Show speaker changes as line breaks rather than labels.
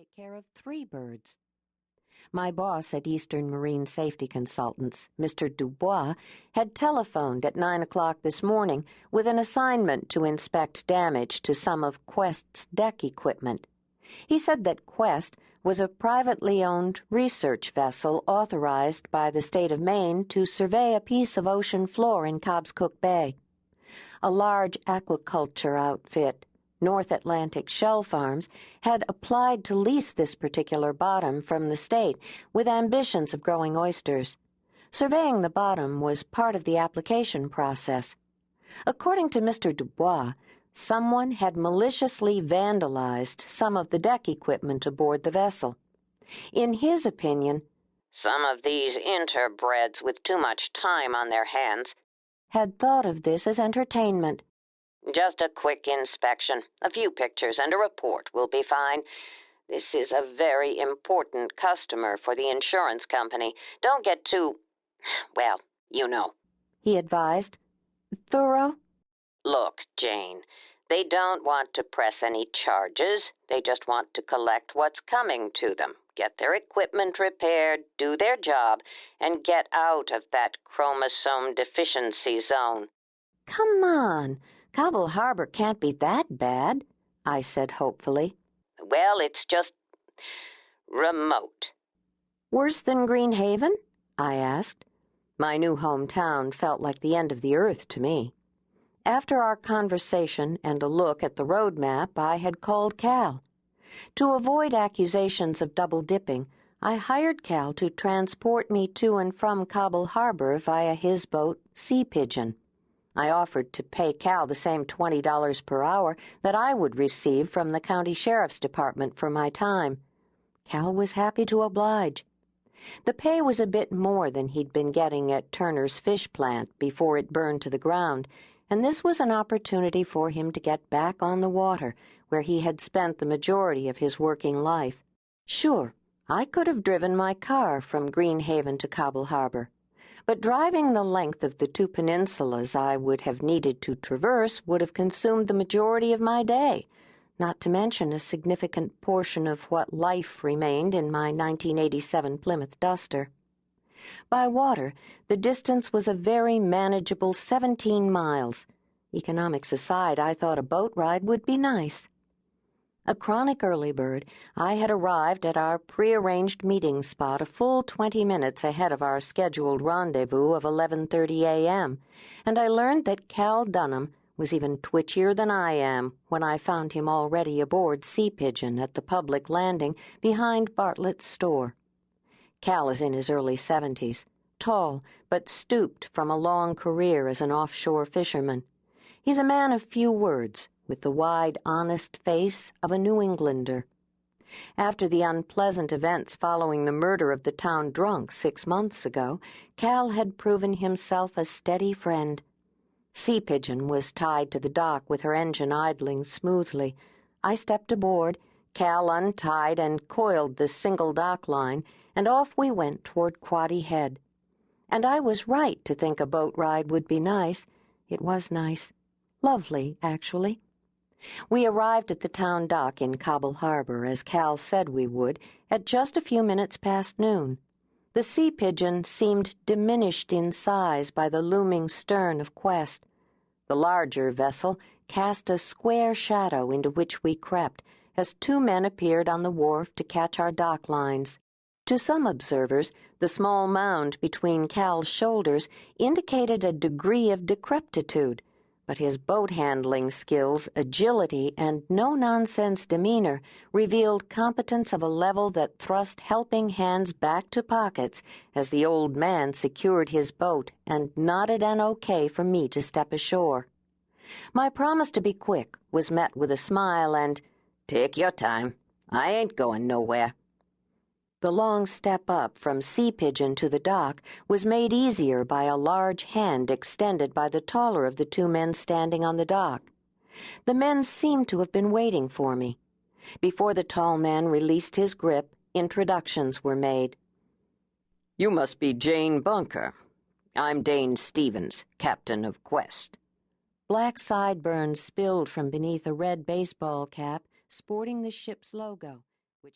take care of 3 birds. My boss at Eastern Marine Safety Consultants, Mr. Dubois, had telephoned at 9 o'clock this morning with an assignment to inspect damage to some of Quest's deck equipment. He said that Quest was a privately owned research vessel authorized by the state of Maine to survey a piece of ocean floor in Cobscook Bay. A large aquaculture outfit, North Atlantic Shell Farms, had applied to lease this particular bottom from the state with ambitions of growing oysters. Surveying the bottom was part of the application process. According to Mr. Dubois, someone had maliciously vandalized some of the deck equipment aboard the vessel. In his opinion,
some of these interbreds with too much time on their hands
had thought of this as entertainment.
Just a quick inspection, a few pictures, and a report will be fine. This is a very important customer for the insurance company. Don't get too, well, you know,
he advised. Thorough?
Look, Jane, they don't want to press any charges. They just want to collect what's coming to them, get their equipment repaired, do their job, and get out of that chromosome deficiency zone.
Come on. Cobble Harbor can't be that bad, I said hopefully.
Well, it's just remote.
Worse than Greenhaven? I asked. My new hometown felt like the end of the earth to me. After our conversation and a look at the road map, I had called Cal. To avoid accusations of double-dipping, I hired Cal to transport me to and from Cobble Harbor via his boat, Sea Pigeon. I offered to pay Cal the same $20 per hour that I would receive from the county sheriff's department for my time. Cal was happy to oblige. The pay was a bit more than he'd been getting at Turner's fish plant before it burned to the ground, and this was an opportunity for him to get back on the water, where he had spent the majority of his working life. Sure, I could have driven my car from Greenhaven to Cobble Harbor, but driving the length of the 2 peninsulas I would have needed to traverse would have consumed the majority of my day, not to mention a significant portion of what life remained in my 1987 Plymouth Duster. By water, the distance was a very manageable 17 miles. Economics aside, I thought a boat ride would be nice. A chronic early bird, I had arrived at our prearranged meeting spot a full 20 minutes ahead of our scheduled rendezvous of 11:30 a.m., and I learned that Cal Dunham was even twitchier than I am when I found him already aboard Sea Pigeon at the public landing behind Bartlett's store. Cal is in his early 70s, tall but stooped from a long career as an offshore fisherman. He's a man of few words, with the wide, honest face of a New Englander. After the unpleasant events following the murder of the town drunk 6 months ago, Cal had proven himself a steady friend. Sea Pigeon was tied to the dock with her engine idling smoothly. I stepped aboard, Cal untied and coiled the single dock line, and off we went toward Quoddy Head. And I was right to think a boat ride would be nice. It was nice. Lovely, actually. We arrived at the town dock in Cobble Harbor, as Cal said we would, at just a few minutes past noon. The Sea Pigeon seemed diminished in size by the looming stern of Quest. The larger vessel cast a square shadow into which we crept as 2 men appeared on the wharf to catch our dock lines. To some observers, the small mound between Cal's shoulders indicated a degree of decrepitude, but his boat-handling skills, agility, and no-nonsense demeanor revealed competence of a level that thrust helping hands back to pockets as the old man secured his boat and nodded an okay for me to step ashore. My promise to be quick was met with a smile and,
"Take your time. I ain't going nowhere."
The long step up from Sea Pigeon to the dock was made easier by a large hand extended by the taller of the 2 men standing on the dock. The men seemed to have been waiting for me. Before the tall man released his grip, introductions were made.
"You must be Jane Bunker. I'm Dane Stevens, captain of Quest."
Black sideburns spilled from beneath a red baseball cap sporting the ship's logo.